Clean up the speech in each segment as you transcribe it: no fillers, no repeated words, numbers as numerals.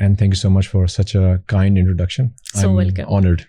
And thank you so much for such a kind introduction. So I'm welcome. honored.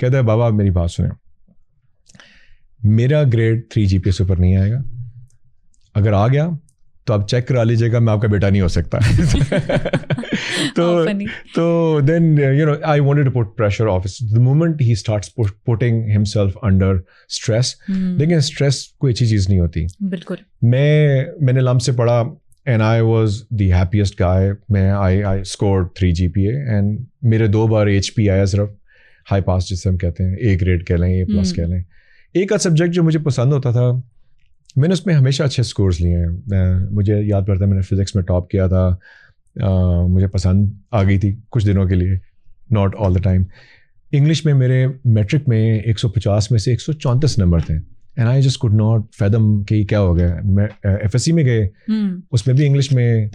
کہتا ہے بابا میری بات سنیں, میرا گریڈ 3 GPA سے اوپر نہیں آئے گا, اگر آ گیا تو آپ چیک کرا لیجیے گا, میں آپ کا بیٹا نہیں ہو سکتا. تو then you know I wanted to put pressure off the moment he starts putting himself under stress. لیکن اسٹریس کوئی اچھی چیز نہیں ہوتی. بالکل. میں نے لمب سے پڑھا and I was the happiest guy. I scored 3 GPA and میرے 2 بار HP آیا صرف, ہائی پاس جسے ہم کہتے ہیں, A گریڈ کہہ لیں, A+ کہہ لیں. ایک آدھ سبجیکٹ جو مجھے پسند ہوتا تھا, میں نے اس میں ہمیشہ اچھے اسکورس لیے ہیں. مجھے یاد پڑتا ہے میں نے فزکس میں ٹاپ کیا تھا, مجھے پسند آ گئی تھی کچھ دنوں کے لیے, not all the time. English میں میرے میٹرک میں 150 میں سے 134 نمبر تھے, and I just could not fathom کہ کیا ہو گیا. میں FSC میں گئے, اس میں بھی انگلش میں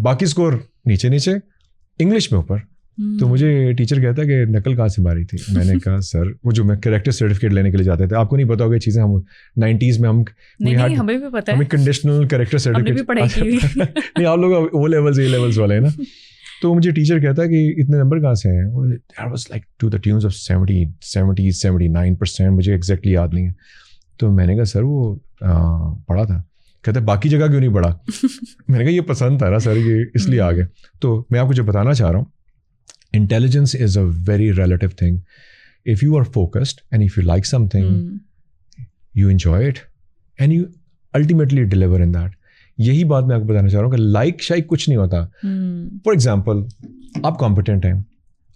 باقی اسکور نیچے نیچے, انگلش میں اوپر. تو مجھے ٹیچر کہتا ہے کہ نقل کہاں سے ماری تھی. میں نے کہا سر وہ جو میں کریکٹر سرٹیفکیٹ لینے کے لیے جاتے تھے, آپ کو نہیں پتا ہوگا یہ چیزیں, ہم 90s میں ہمیں بھی پتا ہے, ہمیں کنڈیشنل کریکٹر سرٹیفکیٹ نہیں, آپ لوگ او لیولز اے لیولز والے ہیں نا. تو مجھے ٹیچر کہتا ہے کہ اتنے نمبر کہاں سے ہیں. That was like to the tunes of 79%, مجھے ایگزیکٹلی یاد نہیں ہے. تو میں نے کہا سر وہ پڑھا تھا. کہتا ہے باقی جگہ کیوں نہیں پڑھا. میں نے کہا یہ پسند تھا نا سر, یہ اس لیے آ گیا. تو میں آپ کو جو بتانا چاہ رہا ہوں, intelligence is a very relative thing. If you are focused and if you like something, you enjoy it and you ultimately deliver in that. یہی بات میں آپ کو بتانا چاہ رہا ہوں کہ لائک شائک کچھ نہیں ہوتا. فار ایگزامپل آپ کمپیٹنٹ ہیں,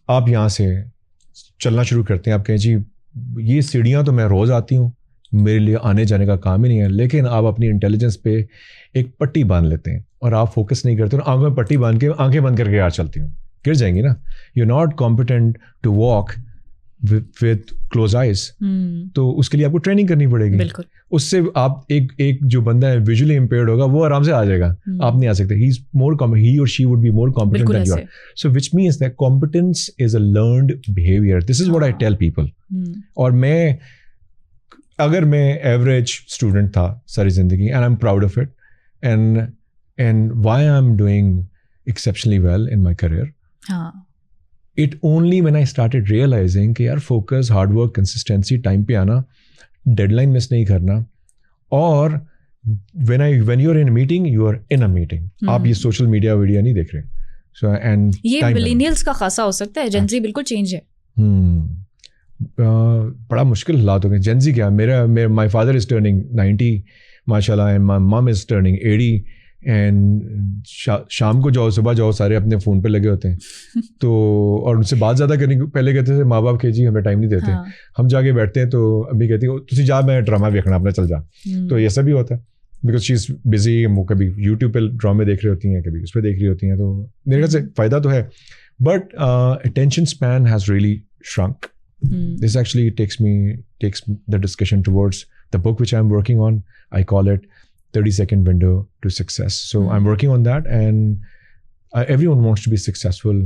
آپ یہاں سے چلنا شروع کرتے ہیں, آپ کہیں جی یہ سیڑھیاں تو میں روز آتی ہوں, میرے لیے آنے جانے کا کام ہی نہیں ہے, لیکن آپ اپنی انٹیلیجنس پہ ایک پٹی باندھ لیتے ہیں اور آپ فوکس نہیں کرتے, آنکھوں میں پٹی باندھ کے آنکھیں بند کر کے آ چلتی ہوں, گر جائیں گی نا. You not competent to walk with close eyes. تو اس کے لیے آپ کو ٹریننگ کرنی پڑے گی. بالکل. اس سے آپ ایک جو بندہ ہے ویژولی امپیئرڈ ہوگا وہ آرام سے آ جائے گا, آپ نہیں آ سکتے. he or she would be more competent than you are. So which means that competence is a learned behavior. This is what I tell people. اور اگر میں ایوریج اسٹوڈنٹ تھا ساری زندگی, and I'm proud of it, and why I'm doing exceptionally well in my career, it only when I started realizing کہ یار focus, hard work, consistency, time پہ آنا, ڈیڈ لائن مس نہیں کرنا, اور when you're in a meeting, you are in a meeting. آپ یہ social media video نہیں دیکھ رہے. So and یہ ملینیلز کا خاصا ہو سکتا ہے, جنزی بالکل چینج ہے. بڑا مشکل حالات ہو گئے. جنزی کیا, my father is turning 90 ماشاء اللہ, and my mom is turning 80. And شام کو جاؤ, صبح جاؤ, سارے اپنے فون پہ لگے ہوتے ہیں. تو اور ان سے بات زیادہ کرنے کی پہلے کہتے تھے ماں باپ کہ جی ہمیں ٹائم نہیں دیتے. ہم جا کے بیٹھتے ہیں تو امی کہتی ہیں تسی جا, میں ڈرامہ دیکھنا اپنا, چل جا. تو ایسا بھی ہوتا ہے بیکاز شی از بزی. وہ کبھی یوٹیوب پہ ڈرامے دیکھ رہی ہوتی ہیں, کبھی اس پہ دیکھ رہی ہوتی ہیں. تو میرے خیال سے فائدہ تو ہے, but attention span has really shrink. This actually takes the discussion towards the book which I'm working on. I call it 30-second window to success. So I'm working on that, and everyone wants to be successful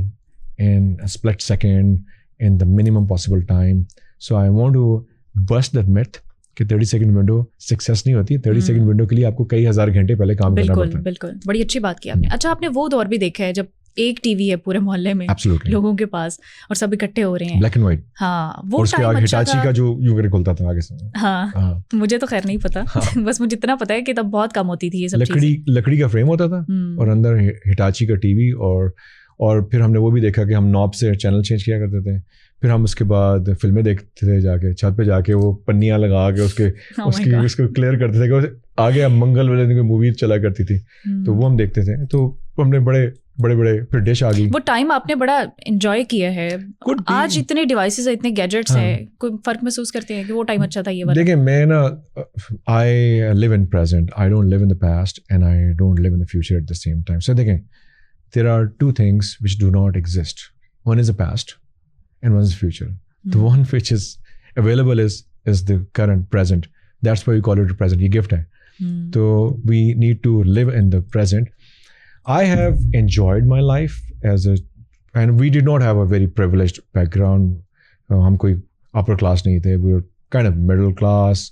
in a split second, in the minimum possible time. So I want to bust that myth کہ 30-second window success نہیں ہوتی. 30-second window کے لیے آپ کو کئی ہزار گھنٹے پہلے کام کرنا پڑتا ہے. بالکل, بڑی اچھی بات کی آپ نے. اچھا, آپ نے وہ دور بھی دیکھا ہے جب ایک ٹی وی ہے پورے محلے میں لوگوں کے پاس, اور سب اکٹھے ہو رہے ہیں, بلیک اینڈ وائٹ. ہاں, وہ ٹائم اچھا تھا. کا جو یوں کر کھلتا تھا آگے سے. ہاں, مجھے تو خیر نہیں پتا, بس مجھے اتنا پتا ہے کہ تب بہت کم ہوتی تھی یہ سب چیزیں. لکڑی کا فریم ہوتا تھا اور اندر ہٹاچی کا ٹی وی, اور پھر ہم نے وہ بھی دیکھا کہ ہم نوب سے چینل چینج کیا کرتے تھے. پھر ہم اس کے بعد فلمیں دیکھتے تھے, جا کے چھت پہ جا کے وہ پنیاں لگا کے اس کو کلیئر کرتے تھے کہ آگے منگل والے دن کوئی مووی چلا کرتی تھی, تو وہ ہم دیکھتے تھے. تو ہم نے بڑے پھر ڈش آ گئی. وہ ٹائم آپ نے بڑا انجوائے کیا ہے. آج اتنے ڈیوائسز ہیں, اتنے گیجٹس ہیں, کوئی فرق محسوس کرتے ہیں کہ وہ ٹائم اچھا تھا یہ والا؟ دیکھیں, میں نا I live in present, I don't live in the past, and I don't live in the future at the same time. So دیکھیں, there are two things which do not exist. One is the past and one is future. The one which is available is the current present. That's why we call it the present. Ye gift hai. So we need to live in the present. I have enjoyed my life and we did not have a very privileged background. Hum koi upper class nahi the. We were kind of middle class,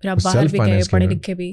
Phir aap bahar bhi gaye, padhe likhe bhi.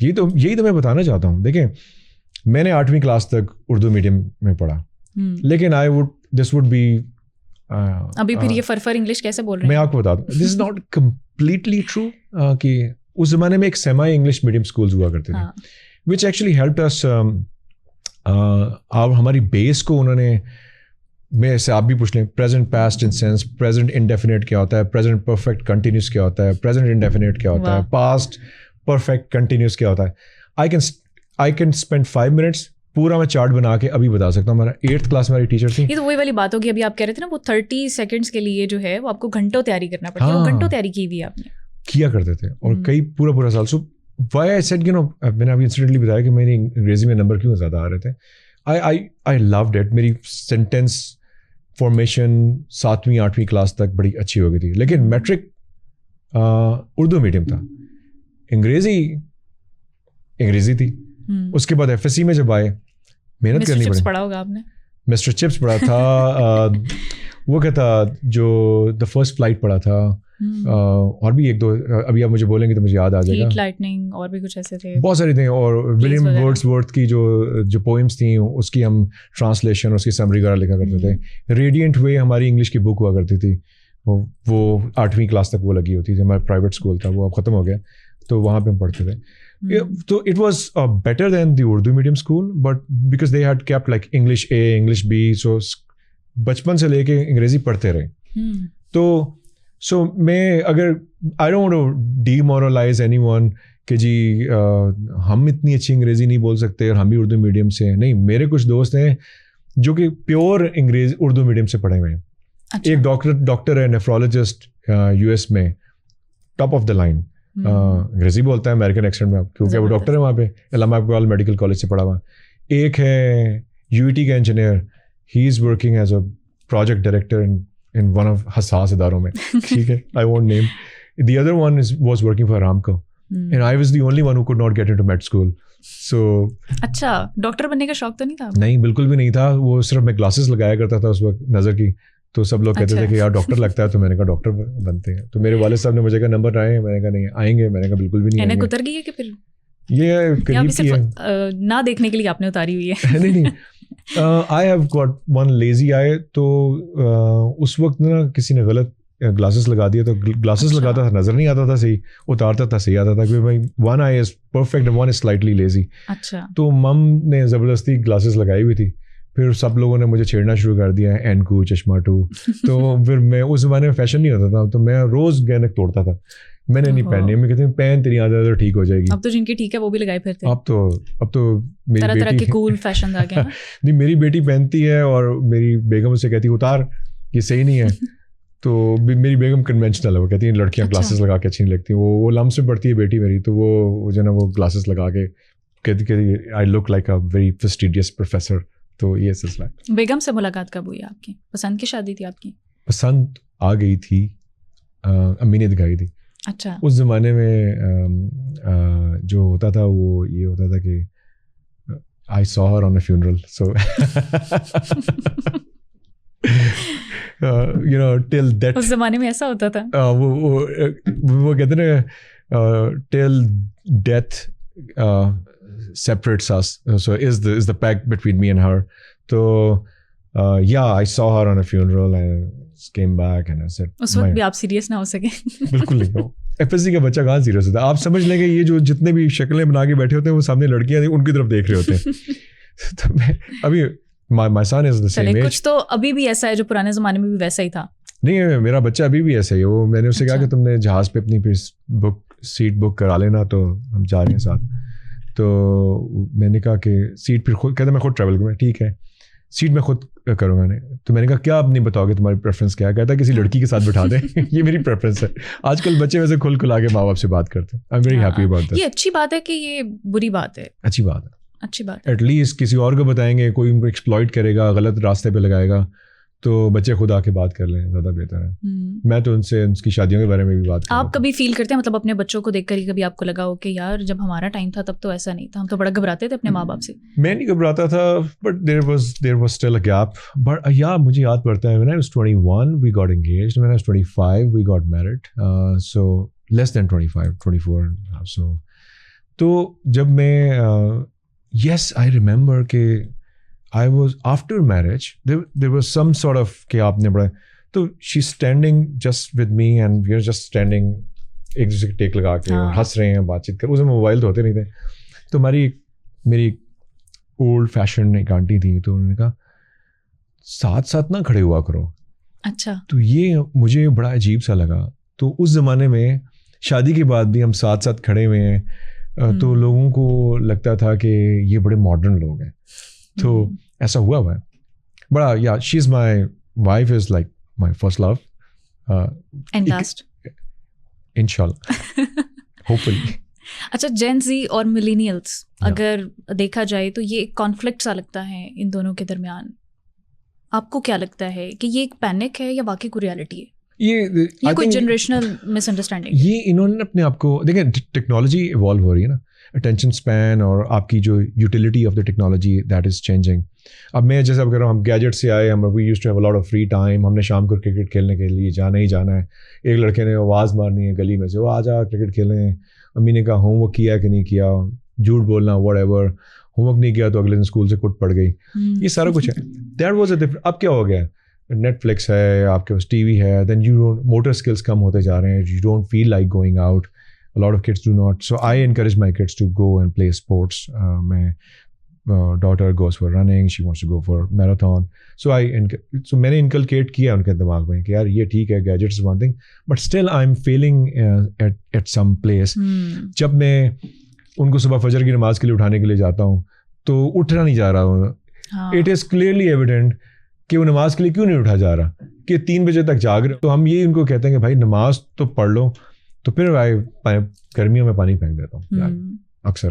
یہی تو میں بتانا چاہتا ہوں. دیکھیں, میں نے 8ویں class تک اردو میڈیم میں پڑھا, لیکن this would be ابھی پھر یہ فرفر انگلش کیسے بول رہے ہیں؟ میں آپ کو بتا دوں, دس از ناٹ کمپلیٹلی ٹرو کہ اس زمانے میں ایک سیمی انگلش میڈیم اسکولز ہوا کرتے تھے وچ ایکچولی ہیلپڈ اس. ہماری بیس کو انہوں نے, میں سے آپ بھی پوچھ لیں, پریزنٹ پاسٹ انسینس, پریزنٹ انڈیفینیٹ کیا ہوتا ہے, پریزنٹ پرفیکٹ کنٹینیوس کیا ہوتا ہے, پریزنٹ انڈیفینیٹ کیا ہوتا ہے, پاسٹ پرفیکٹ کنٹینیوس کیا ہوتا ہے. آئی کین اسپینڈ 5 minutes پورا میں چارٹ بنا کے ابھی بتا سکتا ہوں. ہمارا 8th کلاس میں ہماری ٹیچر تھی. یہ تو وہی والی بات ہوگی, ابھی آپ کہہ رہے تھے نا وہ 30 seconds کے لیے جو ہے وہ آپ کو گھنٹوں تیاری کرنا پڑتی ہے, وہ گھنٹوں تیاری کی ہوئی آپ نے کیا کرتے تھے اور کئی پورا سال. So why I said you know, میں نے ابھی انسیڈنٹلی بتایا کہ میری انگریزی میں نمبر کیوں زیادہ آ رہے تھے. آئی لوڈ اٹ. میری سینٹینس فارمیشن 7ویں 8ویں کلاس تک بڑی اچھی ہو گئی تھی. لیکن میٹرک اردو میڈیم تھا, انگریزی تھی. اس کے بعد FSC میں جب آئے محنت کرنی پڑی. پڑھا ہوگا آپ نے, مسٹر چپس پڑھا تھا, وہ کیا تھا جو دا فرسٹ فلائٹ پڑھا تھا, اور بھی 1-2 ابھی آپ مجھے بولیں گے تو مجھے یاد آ جائے گا. لائٹننگ اور بھی کچھ ایسے تھے, بہت ساری تھیں. اور ولیم ورڈسورتھ کی جو پوئمس تھیں اس کی ہم ٹرانسلیشن, اس کی سمری وغیرہ لکھا کرتے تھے. ریڈینٹ وے ہماری انگلش کی بک ہوا کرتی تھی, وہ 8ویں کلاس تک وہ لگی ہوتی تھی. ہمارا پرائیویٹ اسکول تھا, وہ اب ختم ہو گیا, تو وہاں پہ ہم پڑھتے تھے. تو it was better than the Urdu medium school, but because they had kept like English A, English B, سو بچپن سے لے کے انگریزی پڑھتے رہے. سو میں اگر I don't want to demoralise anyone کہ جی ہم اتنی اچھی انگریزی نہیں بول سکتے اور ہم بھی اردو میڈیم سے ہیں. نہیں, میرے کچھ دوست ہیں جو کہ پیور اردو میڈیم سے پڑھے ہوئے ہیں. ایک ڈاکٹر ہے, نیفرولوجسٹ, US میں ٹاپ آف دا لائن, انگریزی بولتا ہے امیریکن ایکسنٹ میں کیونکہ وہ ڈاکٹر ہے وہاں پہ, علامہ اقبال میڈیکل کالج سے پڑھا ہوا. ایک ہے UET کا engineer, he is working as a project director in one of حساس اداروں میں, ٹھیک ہے, I won't name. The other one was working for Aramco, and I was the only one who could not get into med school. So اچھا, doctor بننے کا شوق تو نہیں تھا؟ نہیں, بالکل بھی نہیں تھا. وہ صرف میں گلاسز لگایا کرتا تھا اس وقت نظر کی, تو سب لوگ کہتے تھے کہ یار ڈاکٹر لگتا ہے, تو میں نے کہا ڈاکٹر بنتے ہیں. تو میرے والد صاحب نے مجھے کہا نمبر آئے ہیں, میں نے کہا نہیں آئیں گے, میں نے کہا بالکل بھی نہیں آئیں گے. اتر گئی ہے کہ پھر یہ قریب کی ہے, نہ دیکھنے کے لیے آپ نے اتاری ہوئی ہے؟ نہیں, I have got one lazy eye. تو اس وقت نا کسی نے غلط گلاسز لگا دیا, تو گلاسز لگاتا تھا نظر نہیں آتا تھا صحیح, اتارتا تھا صحیح آتا تھا, کیونکہ بھائی one eye is perfect and one is slightly lazy. اچھا, تو مم نے زبردستی گلاسز لگائی ہوئی تھی. پھر سب لوگوں نے مجھے چھیڑنا شروع کر دیا, اینکو, چشمہ 2. تو پھر میں اس زمانے میں فیشن نہیں ہوتا تھا, تو میں روز گینک توڑتا تھا. میں نے نہیں پہنی, میں کہتے ہیں پہن, تیری عادت ٹھیک ہو جائے گی. اب تو جن کی ٹھیک ہے وہ بھی لگائے پھرتے. اب تو میری طرح طرح کے کول فیشن آ گئے. نہیں, میری بیٹی پہنتی ہے اور میری بیگم سے کہتی اتار, یہ صحیح نہیں ہے. تو میری بیگم کنونشنل ہے, وہ کہتی ہیں لڑکیاں گلاسز لگا کے اچھی نہیں لگتی. وہ لم سے پڑتی ہے بیٹی میری, تو وہ جو ہے نا وہ گلاسز لگا کے کہتی I look like a very prestigious professor. تو یہ سلسلہ. بیگم سے ملاقات کب ہوئی آپ کی؟ پسند کی شادی تھی آپ کی؟ پسند آ گئی تھی, امی نے دکھائی تھی. اچھا, اس زمانے میں جو ہوتا تھا وہ یہ ہوتا تھا کہ I saw her on a funeral, so you know till that. اس زمانے میں ایسا ہوتا تھا. وہ کہتے ہیں till death separates us, so is the pact between me and her. So yeah, I saw her on a funeral and came back and I said. اس وقت بھی آپ سیریس نہ ہو سکے؟ بالکل نہیں ہو. FSC کا بچہ کہاں سیریس ہوتا ہے. آپ سمجھ لیں کہ یہ جو جتنے بھی شکلیں بنا کے بیٹھے ہوتے ہیں وہ سامنے لڑکیاں ان کی طرف دیکھ رہے ہوتے ہیں. تو میں ابھی my son is the same age. کچھ تو ابھی بھی ایسا ہے جو پرانے زمانے میں بھی ویسا ہی تھا. نہیں, میرا بچہ ابھی بھی ایسا ہی ہے. وہ میں نے اس سے کہا کہ تم نے جہاز پہ اپنی پھر سیٹ بک کرا لینا, تو ہم جا رہے ہیں ساتھ. تو میں نے کہا کہ سیٹ پھر خود, کہتا میں خود ٹریول کروں. ٹھیک ہے, سیٹ میں خود کروں گا. تو میں نے کہا کیا آپ نہیں بتاؤ گے تمہاری پریفرنس کیا ہے؟ کہتا ہے کسی لڑکی کے ساتھ بٹھا دیں. یہ میری پریفرنس ہے. آج کل بچے ویسے کھل کے ماں باپ سے بات کرتے ہیں. I am very happy about that. یہ اچھی بات ہے کہ یہ بری بات ہے؟ اچھی بات ہے, اچھی بات. ایٹ لیسٹ کسی اور کو بتائیں گے, کوئی ان کو ایکسپلائٹ کرے گا, غلط راستے پہ لگائے گا, تو بچے خود آ کے بات کر لیں, زیادہ بہتر ہے. میں تو ان سے ان کی شادیوں کے بارے میں بھی بات کرتا ہوں. آپ کبھی فیل کرتے ہیں مطلب اپنے بچوں کو دیکھ کر ہی کبھی آپ کو لگا ہو کہ یار جب ہمارا ٹائم تھا تب تو ایسا نہیں تھا, ہم تو بڑا گھبراتے تھے اپنے ماں باپ سے؟ میں نہیں گھبراتا تھا, but there was still a gap. But یا مجھے یاد پڑتا ہے when I was 21 we got engaged, when I was 25 we got married, so less than 24. تو جب میں yes I remember کہ I was after marriage, there was some sort of کہ آپ نے بڑا تو she's standing just with me and we are just standing ایک دوسرے کے ٹیک لگا کے ہنس رہے ہیں بات چیت کر. اس میں موبائل تو ہوتے نہیں تھے. تو میری اولڈ فیشن ایک آنٹی تھی, تو انہوں نے کہا ساتھ ساتھ نہ کھڑے ہوا کرو. اچھا. تو یہ مجھے بڑا عجیب سا لگا. تو اس زمانے میں شادی کے بعد بھی ہم ساتھ ساتھ کھڑے ہوئے ہیں, تو لوگوں کو لگتا تھا کہ یہ بڑے ماڈرن لوگ ہیں. تو ایسا ہوا ہے بڑا. یا she is my wife is like my first love. And last انشاءاللہ ہوپ فلی. اچھا, جین زی اور ملینیلس اگر دیکھا جائے تو یہ ایک کانفلکٹ سا لگتا ہے ان دونوں کے درمیان. آپ کو کیا لگتا ہے کہ یہ ایک پینک ہے یا واقعی کوئی ریالٹی ہے؟ یہ کوئی جنریشنل مس انڈرسٹینڈنگ؟ یہ انہوں نے اپنے آپ کو دیکھیں, ٹیکنالوجی ایوالو ہو رہی ہے نا, اٹینشن اسپین اور آپ کی جو utility of the technology that is changing. اب میں جیسے اب کہہ رہا ہوں, ہم گیجٹ سے آئے, ہم we use to have a lot of free time. ہم نے شام کو کرکٹ کھیلنے کے لیے جانا ہی جانا ہے. ایک لڑکے نے آواز مارنی ہے گلی میں سے, وہ آ جا کرکٹ کھیلیں. امی نے کہا ہوم ورک کیا کہ نہیں کیا, جھوٹ بولنا واٹ ایور. ہوم ورک نہیں کیا تو اگلے دن اسکول سے کٹ پڑ گئی. یہ سارا کچھ ہے. That was a different. اب کیا ہو گیا, نیٹ فلکس ہے, آپ کے پاس ٹی وی ہے, then you don't, motor skills کم ہوتے جا رہے ہیں, you don't feel like going out. A lot of kids do not. So I encourage my kids to go and play sports. My daughter goes for running. She wants to go for marathon. So میں نے inculcate کیا ان کے دماغ میں کہ یار یہ ٹھیک ہے, gadgets is one thing, but still I'm failing at some place. جب میں ان کو صبح فجر کی نماز کے لیے اٹھانے کے لیے جاتا ہوں تو اٹھنا نہیں جا رہا ہوں. It is clearly evident کہ وہ نماز کے لیے کیوں نہیں اٹھا جا رہا, کہ 3 بجے تک جاگ رہے. تو ہم یہ ان کو کہتے ہیں کہ بھائی نماز تو پڑھ لو. تو پھر گرمیوں میں پانی پھینک دیتا ہوں اکثر.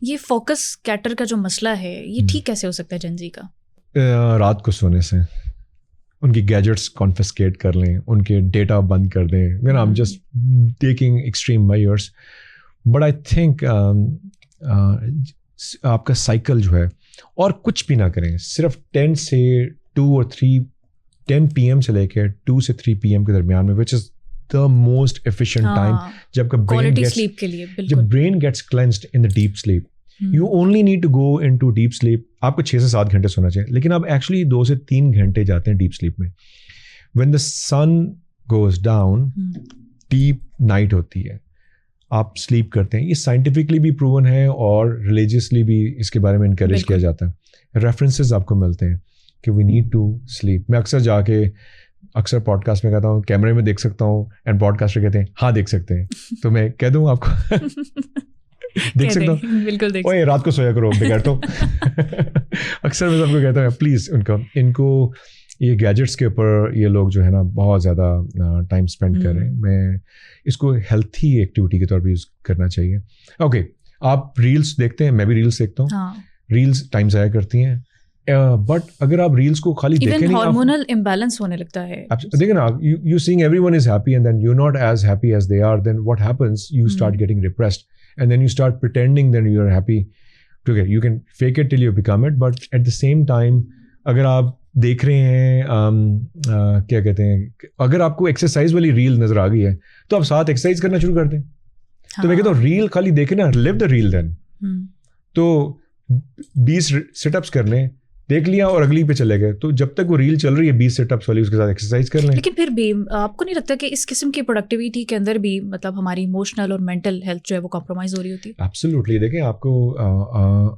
یہ فوکس کیٹر کا جو مسئلہ ہے یہ ٹھیک کیسے ہو سکتا ہے جن زی کا؟ رات کو سونے سے ان کی گیجٹس کانفسکیٹ کر لیں, ان کے ڈیٹا بند کر دیں. I am just taking extreme measures, but I think آپ کا سائیکل جو ہے, اور کچھ بھی نہ کریں, صرف 10 سے 2 اور 3 10 PM سے لے کے 2 سے 3 PM کے درمیان میں, وچ از the most efficient time جب کا brain gets cleansed in the deep sleep. You only need to go into deep sleep. آپ کو 6 سے 7 گھنٹے سونا چاہیے, لیکن آپ ایکچولی 2 سے 3 گھنٹے جاتے ہیں ڈیپ سلیپ میں. when the sun goes down deep night ہوتی ہے, آپ سلیپ کرتے ہیں. یہ سائنٹیفکلی بھی پروون ہے اور ریلیجیسلی بھی اس کے بارے میں انکریج کیا جاتا ہے. ریفرنسز آپ کو ملتے ہیں کہ وی نیڈ ٹو سلیپ. میں اکثر جا کے اکثر پوڈ کاسٹ میں کہتا ہوں کیمرے میں دیکھ سکتا ہوں, اینڈ پوڈ کاسٹر کہتے ہیں ہاں دیکھ سکتے ہیں. تو میں کہہ دوں آپ کو دیکھ سکتا ہوں, بالکل اوے رات کو سویا کرو بغیر. تو اکثر میں سب کو کہتا ہوں پلیز ان کو یہ گیجٹس کے اوپر یہ لوگ جو ہے نا بہت زیادہ ٹائم اسپینڈ کر رہے ہیں. میں اس کو ہیلتھی ایکٹیویٹی کے طور پہ یوز کرنا چاہیے. اوکے, آپ ریلس دیکھتے ہیں, میں بھی ریلس دیکھتا ہوں. ریلس ٹائم ضائع کرتی ہیں, بٹ اگر آپ ریلس کو خالی دیکھیں نہیں, ہارمونل امبیلنس ہونے لگتا ہے. دیکھیں نا, you seeing everyone is happy and then you not as happy as they are, then what happens, you start getting depressed and then you start pretending then you are happy. ٹھیک ہے, you can fake it till you become it, but at the same time اگر آپ دیکھ رہے ہیں کیا کہتے ہیں, اگر آپ کو ایکسرسائز والی ریل نظر آ گئی ہے تو آپ ساتھ ایکسرسائز کرنا شروع کر دیں. تو میں کہتا ہوں ریل خالی دیکھیں نا, لیو دا ریل دین. تو 20 سٹ اپس کر لیں, دیکھ لیا اور اگلی پہ چلے گئے. تو جب تک وہ ریل چل رہی ہے 20 سٹ اپس والی, اس کے ساتھ ایکسرسائز کر لیں. لیکن پھر بھی آپ کو نہیں لگتا کہ اس قسم کی پروڈکٹیوٹی کے اندر بھی مطلب ہماری ایموشنل اور مینٹل ہیلتھ جو ہے وہ کمپرومائز ہو رہی ہوتی ہے؟ ایبسلیوٹلی. دیکھیں آپ کو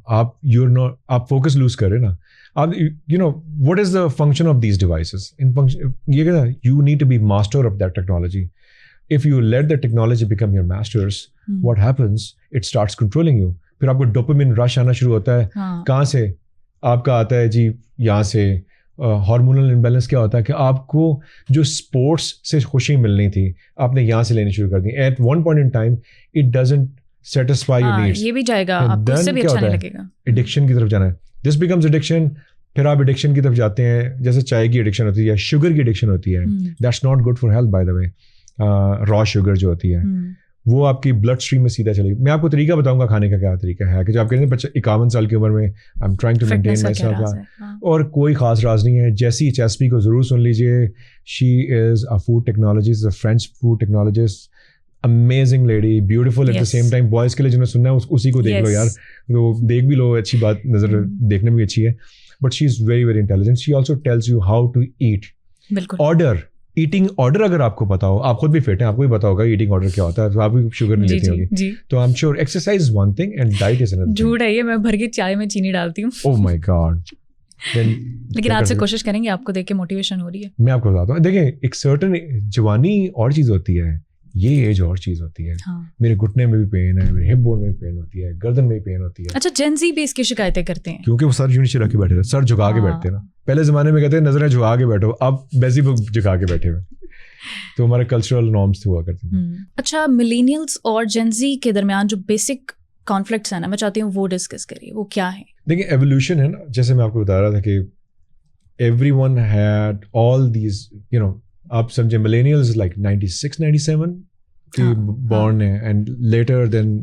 آپ فوکس لوز کریں نا. آپ you know what is the function of these devices. یہ کہنا you need to be master of that technology. If you let the technology become your masters, what happens? It starts controlling you. پھر آپ کو dopamine رش آنا شروع ہوتا ہے. کہاں سے آپ کا آتا ہے جی, یہاں سے. ہارمونل امبیلنس کیا ہوتا ہے کہ آپ کو جو اسپورٹس سے خوشی ملنی تھی آپ نے یہاں سے لینی شروع کر دی. At one point in time it doesn't satisfy your needs. یہ بھی جائے گا, آپ کو اس سے بھی اچھا نہیں لگے گا. ایڈکشن کی طرف جانا ہے. This becomes addiction. پھر آپ ایڈکشن کی طرف جاتے ہیں, جیسے چائے کی ایڈکشن ہوتی ہے یا شوگر کی ایڈکشن ہوتی ہے. That's not good for health by the way. Raw sugar جو ہوتی ہے وہ آپ کی بلڈ اسٹریم میں سیدھا چلے گی. میں آپ کو طریقہ بتاؤں گا کھانے کا, کیا طریقہ ہے کہ جو آپ کہتے ہیں بچہ 51 سال کی عمر میں I am trying to maintain myself, اور کوئی خاص راز نہیں ہے. جیسی ایچ ایس پی کو ضرور سن لیجیے. She is a food technologist, a French food technologist, amazing lady, beautiful at the same time. Boys کے لیے جنہیں سننا ہے اسی کو دیکھ لو یار, تو دیکھ بھی لو, اچھی بات, نظر دیکھنے میں بھی اچھی ہے. but she is very very intelligent. She also tells you how to eat. بالکل Order, eating order اگر آپ کو پتا ہو, آپ خود بھی فٹ ہیں, آپ کو بھی پتا ہوگا eating order کیا ہوتا ہے, تو آپ بھی شوگر نہیں لیتی ہوگی, تو I'm sure exercise is one thing and diet is another. جھوٹ ہے یہ, میں بھر کے چائے میں چینی ڈالتی ہوں. Oh my God. لیکن آپ سے کوشش کریں گے, آپ کو دیکھ کے موٹیویشن ہو رہی ہے. میں آپ کو بتاتا ہوں, دیکھیں ایک سرٹن جوانی اور چیز ہوتی ہے, یہ ایج اور چیز ہوتی ہے. میرے گھٹنے میں بھی پین ہے, میرے ہپ بون میں بھی پین ہوتی ہے, گردن میں بھی پین ہوتی ہے. اچھا, جین زی بھی اس کی شکایتیں کرتے ہیں کیونکہ وہ سر یوں نیچے رکھ کے بیٹھے تھے, سر جھکا کے بیٹھتے ہیں نا. پہلے زمانے میں کہتے ہیں نظریں جھکا کے بیٹھو, اب بیسی جھکا کے بیٹھے ہوئے. تو ہمارے کلچرل نارمس ہوا کرتے ہیں. اچھا, ملینیلس اور جین زی کے درمیان جو بیسک کانفلکٹس ہیں نا, میں چاہتی ہوں وہ ڈسکس کریے, وہ کیا ہے؟ دیکھیں ایولیوشن ہے نا, جیسے میں آپ کو بتا رہا تھا کہ everyone had all these, you know, آپ سمجھے ملینیلز لائک 96 97 کی بورن ہے, and later then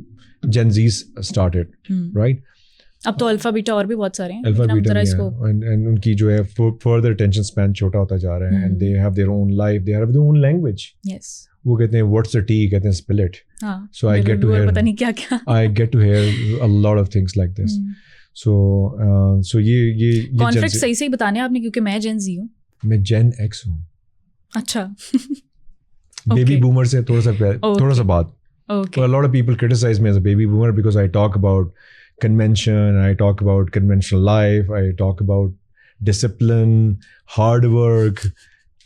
gen Zs started, right. اب تو الفا بیٹا اور بھی بہت سارے ہیں, الفا بیٹا اینڈ ان کی جو ہے فردر اٹینشن اسپین چھوٹا ہوتا جا رہا ہے, and they have their own life, they have their own language. Yes, وہ کہتے ہیں واٹس اے ٹی, کہتے ہیں spell it. So I get to hear, پتہ نہیں کیا کیا, I get to hear a lot of things like this. So یہ کانفلکٹ صحیح صحیح بتانے آپ نے, کیونکہ میں جین زی ہوں. میں جین ایکس ہوں. اچھا, بیبی بومر سے تھوڑا سا بات. A lot of people criticize me as a baby boomer because I talk about convention, I talk about conventional life, I talk about discipline, hard work,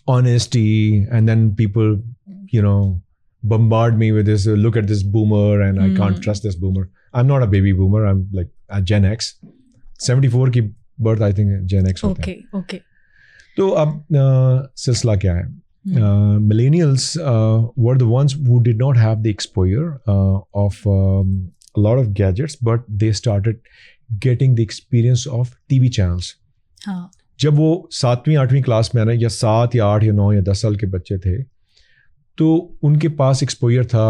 honesty, and then people, you know, bombard me with this, look at this boomer and I can't trust this boomer. I'm not a baby boomer, I'm like a Gen X. 74 کی birth I think Gen X ہوتا ہے. Okay. تو اب سلسلہ کیا ہے؟ Millennials were the ones who did not have the exposure of a lot of gadgets, but they started getting the experience of TV channels. جب وہ 7ویں 8ویں کلاس میں آنا, یا 7 یا 8 یا 9 یا 10 سال کے بچے تھے, تو ان کے پاس ایکسپوجر تھا.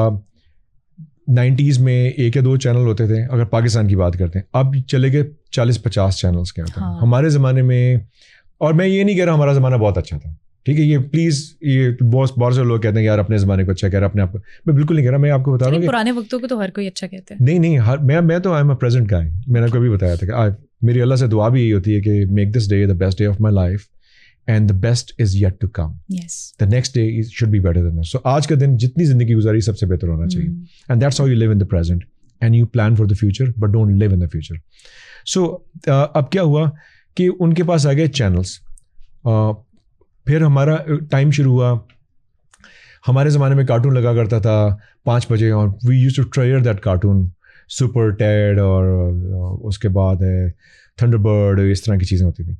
90s میں 1 یا 2 چینل ہوتے تھے اگر پاکستان کی بات کرتے ہیں, اب چلے گئے 40-50 چینلس کے ہوتے ہیں. ہمارے زمانے میں, اور میں یہ نہیں کہہ رہا ہمارا زمانہ بہت اچھا تھا, ٹھیک ہے, یہ پلیز, یہ بہت سے لوگ کہتے ہیں یار اپنے زمانے کو اچھا کہہ رہا, اپنے آپ کو, میں بالکل نہیں کہہ رہا. میں آپ کو بتا رہا ہوں کہ پرانے وقتوں کو تو ہر کوئی اچھا کہتے ہیں. نہیں, میں تو آئی ایم اے پریزنٹ گائے. میں نے کبھی بتایا تھا کہ میری اللہ سے دعا بھی یہی ہوتی ہے کہ make this day the best day of my life and the best is yet to come. The next day should be better than this. So آج کا دن جتنی زندگی گزاری سب سے بہتر ہونا چاہیے, and that's how you live in the present and you plan for the future but don't live in the future. So اب کیا ہوا کہ ان کے پاس آ گئے چینلس. پھر ہمارا ٹائم شروع ہوا. ہمارے زمانے میں کارٹون لگا کرتا تھا 5 بجے, اور وی یوز ٹو ٹریئر دیٹ کارٹون, سپر ٹیڈ, اور اس کے بعد ہے تھنڈر برڈ, اس طرح کی چیزیں ہوتی تھیں.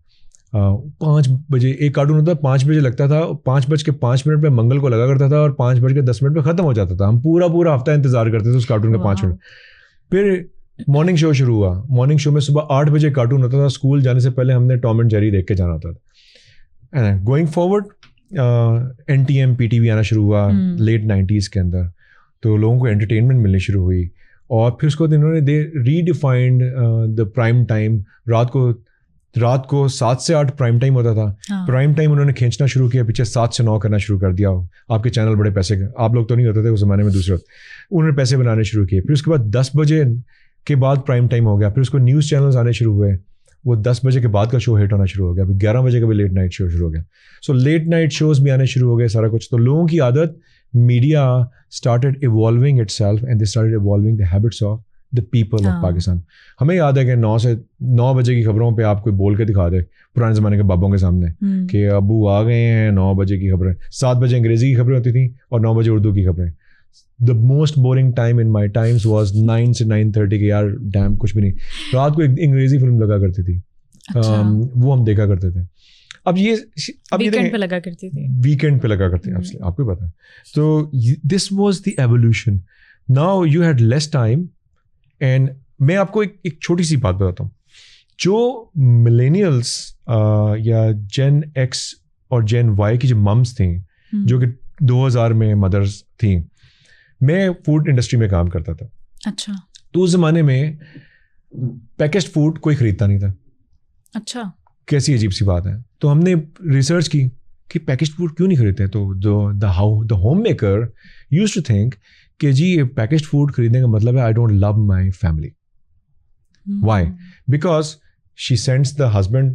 5 بجے ایک کارٹون ہوتا تھا, 5 بجے لگتا تھا, 5:05 پہ منگل کو لگا کرتا تھا, اور 5:10 پہ ختم ہو جاتا تھا. ہم پورا ہفتہ انتظار کرتے تھے اس کارٹون کا 5 منٹ. پھر مارننگ شو شروع ہوا. مارننگ شو میں صبح 8 بجے کارٹون ہوتا تھا. اسکول جانے سے پہلے ہم نے ٹام اینڈ جیری دیکھ کے جانا ہوتا تھا. گوئنگ فارورڈ NTM PTV آنا شروع ہوا لیٹ 90s کے اندر, تو لوگوں کو انٹرٹینمنٹ ملنی شروع ہوئی. اور پھر اس کو انہوں نے دے ری ڈیفائنڈ دا پرائم ٹائم. رات کو 7 سے 8 پرائم ٹائم ہوتا تھا. پرائم ٹائم انہوں نے کھینچنا شروع کیا, پیچھے 7 سے 9 کرنا شروع کر دیا. آپ کے چینل بڑے پیسے, آپ لوگ تو نہیں ہوتے تھے اس زمانے میں, دوسرے انہوں نے پیسے بنانے شروع کیے. پھر اس کے بعد 10 بجے کے بعد پرائم ٹائم ہو گیا. پھر اس کو نیوز چینلز آنے شروع ہوئے, وہ 10 بجے کے بعد کا شو ہٹ ہونا شروع ہو گیا. پھر 11 بجے کا بھی لیٹ نائٹ شو شروع ہو گیا. سو لیٹ نائٹ شوز بھی آنے شروع ہو گئے, سارا کچھ. تو لوگوں کی عادت, media started evolving it self and they started evolving the habits of the people of Pakistan. ہمیں یاد ہے کہ 9 بجے کی خبروں پہ آپ کوئی بول کے دکھا دے پرانے زمانے کے بابوں کے سامنے کہ ابو آ گئے ہیں, 9 بجے کی خبریں. 7 بجے انگریزی کی خبریں ہوتی تھیں اور 9 بجے اردو کی خبریں. The most boring time in my times was 9 سے 9:30 کہ یار ڈیم کچھ بھی نہیں. رات کو ایک انگریزی فلم لگا کرتی تھی, وہ ہم دیکھا کرتے تھے. اب یہ ویکینڈ پہ لگا کرتی تھی, ویکینڈ پہ لگا کرتے ہیں, آپ کو پتا ہے. تو this was the evolution. Now you had less time. And میں آپ کو ایک چھوٹی سی بات بتاتا ہوں. جو ملینیلس یا جین ایکس اور جین وائی کی جو ممس تھیں, جو کہ 2000 میں مدرس تھیں, میں فوڈ انڈسٹری میں کام کرتا تھا. اچھا. تو اس زمانے میں پیکجڈ فوڈ کوئی خریدتا نہیں تھا. اچھا, کیسی عجیب سی بات ہے. تو ہم نے ریسرچ کی کہ پیکجڈ فوڈ کیوں نہیں خریدتے. تو the homemaker use to think کہ جی پیکجڈ فوڈ خریدنے کا مطلب ہے I don't love my family. Why? Because she sends the husband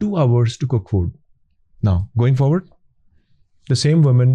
2 hours to cook food. Now going forward, the same woman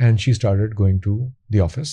and she started going to the office,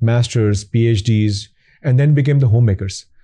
masters, PhDs, and then became the homemakers.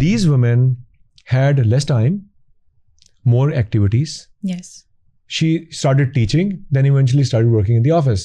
these women had less time, more activities. Yes. She started teaching, then eventually started working in the office.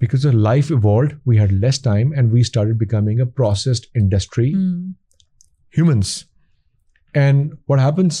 because the life evolved, we had less time and we started becoming a processed industry. Humans. And what happens,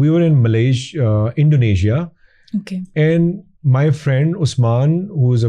we were in Malaysia, Indonesia. Okay. And my friend Usman, who is a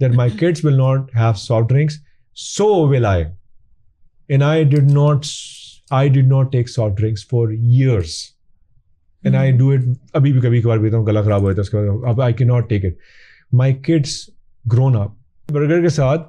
that my kids will not have soft drinks, so will I. And I did not take soft drinks for years. And I do it, abhi bhi kabhi kabhar pita hu, gala kharab ho jata hai uske baad, ab I cannot take it. My kids grown up, burger ke sath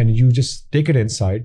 and you just take it inside,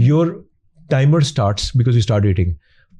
your timer starts because you start eating.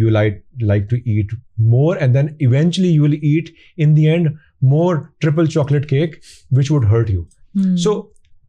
you like to eat more, and then eventually you will eat in the end more triple chocolate cake which would hurt you. So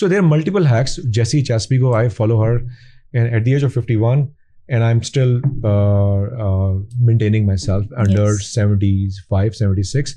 So there are multiple hacks. Jessie Chaspico, I follow her, and at the age of 51 and I'm still maintaining myself under 75, 76.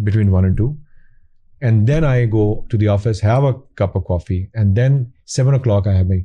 between 1 and 2, and then I go to the office, have a cup of coffee, and then 7 o'clock I have my.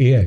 AI.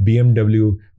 BMW,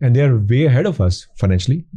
and they are way ahead of us financially,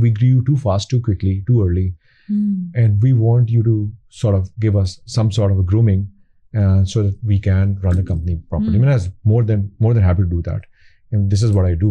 we grew too fast, too quickly, too early, and we want you to sort of give us some sort of a grooming so that we can run the company properly. I mean, I was more than happy to do that, and this is what I do.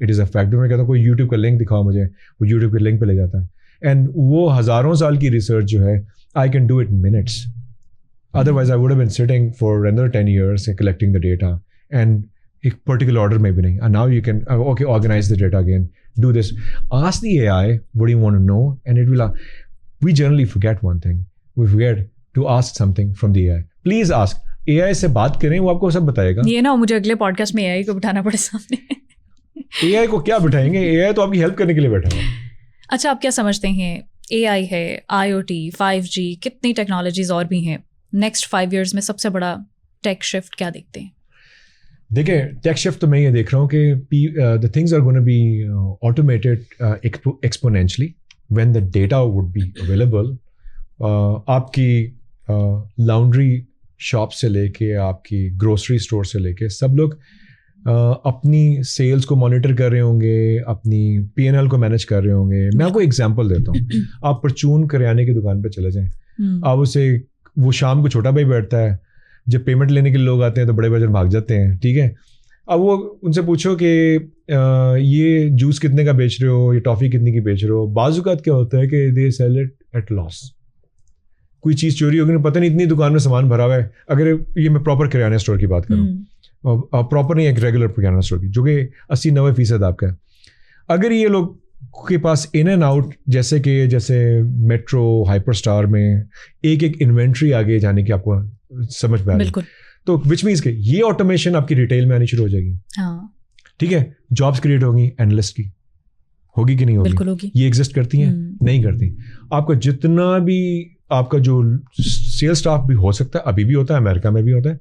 It is a fact. میں کہتا ہوں کوئی YouTube کا link دکھاؤ مجھے, وہ YouTube کے link پہ لے جاتا ہے. اینڈ وہ ہزاروں سال کی ریسرچ جو ہے I can do it minutes. Otherwise I would have been sitting for another 10 years collecting the data and ایک پرٹیکولر آرڈر میں بھی نہیں. And now you can okay organize the data again, do this, ask the AI what do you want to know, and it will. We generally forget one thing. We forget to ask something from the AI. Please ask. AI سے بات کریں, وہ آپ کو سب بتائے گا. یہ نا مجھے اگلے پوڈ کاسٹ میں AI کو بٹھانا پڑے سامنے. AI کو کیا بٹھائیں گے, AI تو آپ کی ہیلپ کرنے کے لیے بیٹھا ہے. اچھا, آپ کیا سمجھتے ہیں AI ہے, IoT, 5G, کتنی ٹیکنالوجیز اور بھی ہیں, نیکسٹ 5 years میں سب سے بڑا ٹیک شفٹ کیا دیکھتے ہیں؟ دیکھیں ٹیک شفٹ تو میں یہ دیکھ رہا ہوں کہ the things are going to be automated exponentially when the data would be available. آپ کی laundry شاپ سے لے کے آپ کی گروسری اسٹور سے لے کے سب لوگ اپنی سیلس کو مانیٹر کر رہے ہوں گے, اپنی P&L کو مینیج کر رہے ہوں گے. میں آپ کو ایگزامپل دیتا ہوں. آپ پرچون کریانے کی دکان پہ چلے جائیں, آپ اسے, وہ شام کو چھوٹا بھائی بیٹھتا ہے, جب پیمنٹ لینے کے لیے لوگ آتے ہیں تو بڑے بھائی بھاگ جاتے ہیں, ٹھیک ہے. اب وہ ان سے پوچھو کہ یہ جوس کتنے کا بیچ رہے ہو, یہ ٹافی کتنے کی بیچ رہے ہو. بعض اوقات کیا ہوتا ہے کہ they sell it at loss. کوئی چیز چوری ہوگی, پتہ نہیں اتنی دکان میں سامان بھرا ہوا ہے. اگر یہ میں پراپر کریانہ اسٹور کی بات کروں, پراپر نہیں ایک ریگولر کریانہ اسٹور کی, جو کہ 80-90% آپ کا ہے. اگر یہ لوگ کے پاس ان اینڈ آؤٹ جیسے میٹرو ہائپر اسٹار میں ایک انوینٹری آگے جانے کی آپ کو سمجھ میں آ رہی ہے, تو وچ مینس کہ یہ آٹومیشن آپ کی ریٹیل میں آنی شروع ہو جائے گی. ٹھیک ہے, جابس کریٹ ہوگی اینالسٹ کی, ہوگی کہ نہیں ہوگی؟ یہ ایگزسٹ کرتی ہیں, نہیں کرتی. آپ کا جتنا بھی آپ کا جو سیل اسٹاف بھی ہو سکتا ہے, ابھی بھی ہوتا ہے, امریکہ میں بھی ہوتا ہے,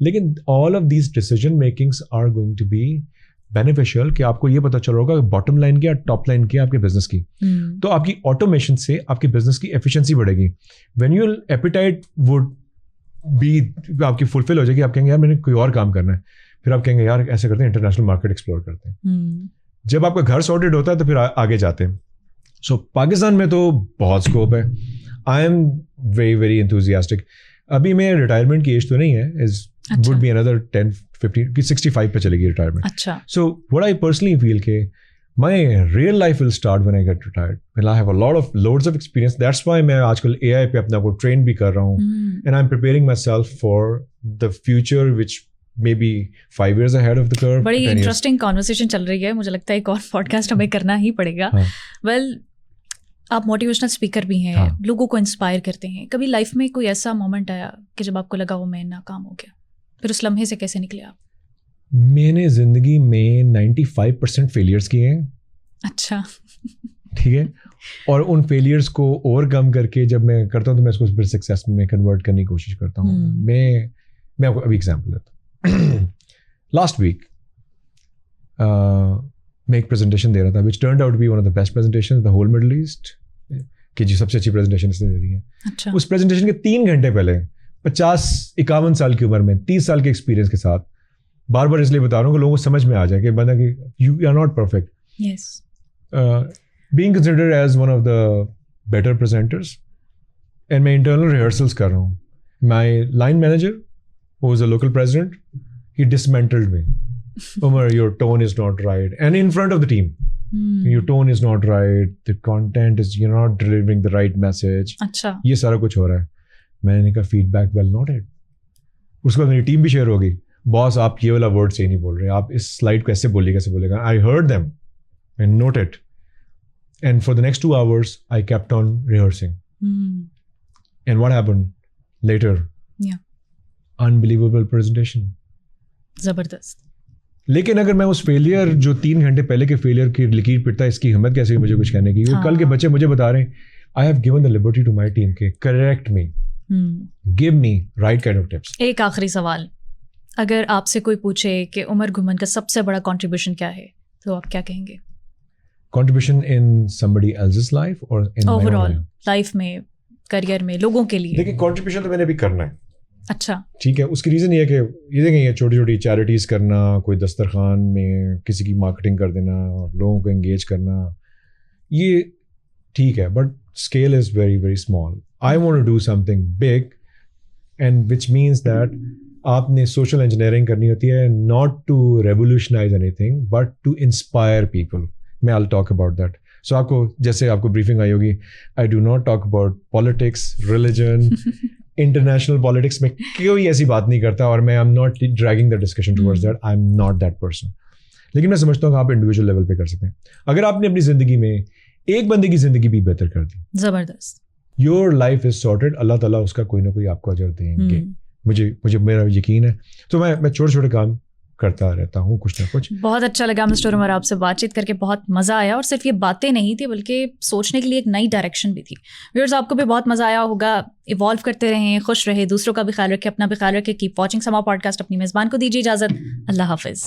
لیکن all of these decision makings are going to be beneficial کہ آپ کو یہ پتہ چل رہا ہوگا باٹم لائن کیا, ٹاپ لائن کیا آپ کے بزنس کی. تو آپ کی آٹومیشن سے آپ کے بزنس کی ایفیشنسی بڑھے گی. When your appetite would be آپ کی فلفل ہو جائے گی, آپ کہیں گے یار میں نے کوئی اور کام کرنا ہے, پھر آپ کہیں گے یار ایسے کرتے ہیں انٹرنیشنل مارکیٹ ایکسپلور کرتے ہیں. جب آپ کا گھر سارٹیڈ ہوتا ہے تو پھر آگے جاتے ہیں. سو پاکستان میں تو بہت اسکوپ ہے. I am very very enthusiastic. ابھی میں ریٹائرمنٹ کی ایج تو نہیں ہے, از وڈ بی اندر 10-15 65 پہ چلے گی ریٹائرمنٹ. اچھا. So what I personally feel کہ my real life will start when I get retired, when I have loads of experience. That's why میں آج کل AI پہ اپنا کو ٹرین بھی کر رہا ہوں, and I'm preparing myself for the future which may be 5 years ahead of the curve. بڑی انٹرسٹنگ کانورسیشن چل رہی ہے, مجھے لگتا ہے ایک اور پوڈ کاسٹ ہمیں کرنا ہی پڑے گا. ویل, آپ موٹیویشنل اسپیکر بھی ہیں, لوگوں کو انسپائر کرتے ہیں. کبھی لائف میں کوئی ایسا مومنٹ آیا کہ جب آپ کو لگا وہ میں ناکام ہو گیا, پھر اس لمحے سے کیسے نکلے آپ؟ میں نے زندگی میں 95% فیلیئرس کیے ہیں. اچھا. ٹھیک ہے, اور ان فیلیئرس کو اوور کم کر کے جب میں کرتا ہوں تو میں اس کو پھر سکسیس میں کنورٹ کرنے کی کوشش کرتا ہوں. میں آپ کو ابھی ایگزامپل دیتا ہوں. لاسٹ ویک میں ایک پریزنٹیشن دے رہا تھا which turned out be one of the best presentation in the whole Middle East, کہ جی سب سے اچھی پریزنٹیشن اس نے دے دی ہے. اس پریزنٹیشن کے 3 گھنٹے پہلے 50-51 سال کی عمر میں 30 سال کے ایکسپیرینس کے ساتھ, بار بار اس لیے بتا رہا ہوں کہ لوگوں کو سمجھ میں آ جائے کہ بندہ کہ you are not perfect. Yes. Being considered as one of the better presenters, and my internal rehearsals kar raha hu. My line manager, who was a local president, he dismantled me. Umar, your tone is not right. And in front of the team, your tone is not right. The content is, you're not delivering the right message. Achha. یہ سارا کچھ ہو رہا ہے. میں نے کہا feed back well noted. اس کے بعد میری ٹیم بھی شیئر ہوگی. باس آپ یہ والا ورڈ صحیح نہیں بول رہے, آپ اس سلائڈ کو ایسے بولیے گا. I heard them and note it, and for the next 2 hours I kept on rehearsing. And what happened later? Unbelievable presentation. زبردست. لیکن اگر میں اس فیلئر جو 3 گھنٹے پہلے کے فیلئر کی لکیر پٹتا ہے, اس کی ہمت کیسے ہوئی مجھے کچھ کہنے کی. کل کے بچے مجھے بتا رہے ہیں I have given the liberty to my team کہ correct me, give me right kind of tips. ایک آخری سوال, اگر آپ سے کوئی پوچھے کہ عمر گھمن کا سب سے بڑا کنٹریبیوشن کیا ہے, تو آپ کیا کہیں گے؟ Contribution in somebody else's life or in my own overall life? Life میں, کریئر میں, لوگوں کے لیے. دیکھیں contribution تو میں نے بھی کرنا ہے. اچھا. ٹھیک ہے, اس کی ریزن یہ ہے کہ یہ دیکھیں یہ چھوٹی چھوٹی چیریٹیز کرنا, کوئی دسترخوان میں کسی کی مارکیٹنگ کر دینا, لوگوں کو انگیج کرنا, یہ ٹھیک ہے, but scale is very very small. I want to do something big, and which means that آپ نے سوشل انجینئرنگ کرنی ہوتی ہے, not to revolutionize anything but to inspire people. میں I talk about that. So آپ کو جیسے آپ کو بریفنگ آئی ہوگی, I do not talk about politics, religion, international politics. میں کوئی ایسی بات نہیں کرتا, اور میں am not dragging the discussion towards that. I am not that person. لیکن میں سمجھتا ہوں کہ آپ انڈیویجول لیول پہ کر سکتے ہیں. اگر آپ نے اپنی زندگی میں ایک بندے کی زندگی بھی بہتر کر دی, زبردست, یور لائف از سارٹیڈ. اللہ تعالیٰ اس کا کوئی نہ کوئی آپ کو اجر دیں گے. مجھے میرا یقین ہے. تو میں چھوٹے چھوٹے کام کرتا رہتا ہوں, کچھ نہ کچھ. بہت اچھا لگا مسٹر عمر, آپ سے بات چیت کر کے بہت مزہ آیا. اور صرف یہ باتیں نہیں تھی بلکہ سوچنے کے لیے ایک نئی ڈائریکشن بھی تھی. ویورز, آپ کو بھی بہت مزہ آیا ہوگا. ایوالو کرتے رہیں, خوش رہے, دوسروں کا بھی خیال رکھے, اپنا بھی خیال رکھے. کیپ واچنگ سما پوڈ کاسٹ. اپنی میزبان کو دیجیے اجازت. اللہ حافظ.